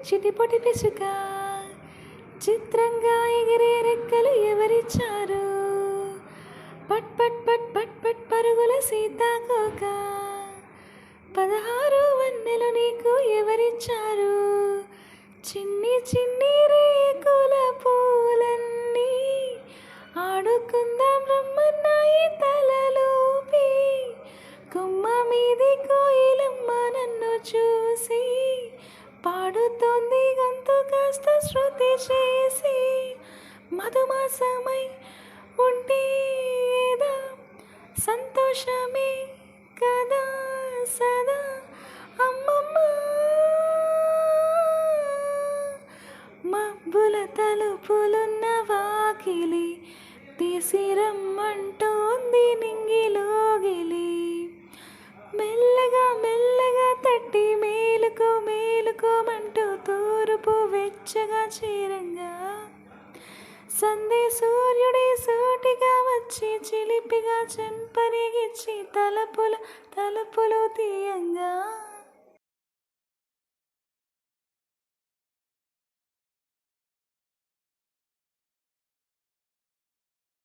చిటిపొటి పిసుక చిత్రంగా ఎగిరే రెక్కలు ఎవరిచ్చారు? పట్ పట్ పట్ పట్ పట్ పరుగుల సీతాకోక 16 వన్నెలు నీకు ఎవరిచ్చారు? చిన్ని చిన్ని రేకుల పూలన్నీ ఆడుకుందాం రమ్మన్నాయి తలలోపి. కొమ్మ మీది కోయిలమ్మ నన్ను చూసి పాడుతోంది గొంతు కాస్త శృతి చేసి. మధుమాసమై ఉంటే ఏదా సంతోషమే కదా సదా అమ్మమ్మ. మబ్బుల తలుపులున్న వాకిలి తీసి రమ్మంటోంది నింగిలోగిలి. మెల్లగా మెల్లగా తట్టి మేలుకో మేలుకోమంటూ తూర్పు వెచ్చగా చీరంగా సందే సూర్యుడి సూటిగా వచ్చి చిలిపిగా చెంపరిగిచ్చి తలుపులు తీయంగా.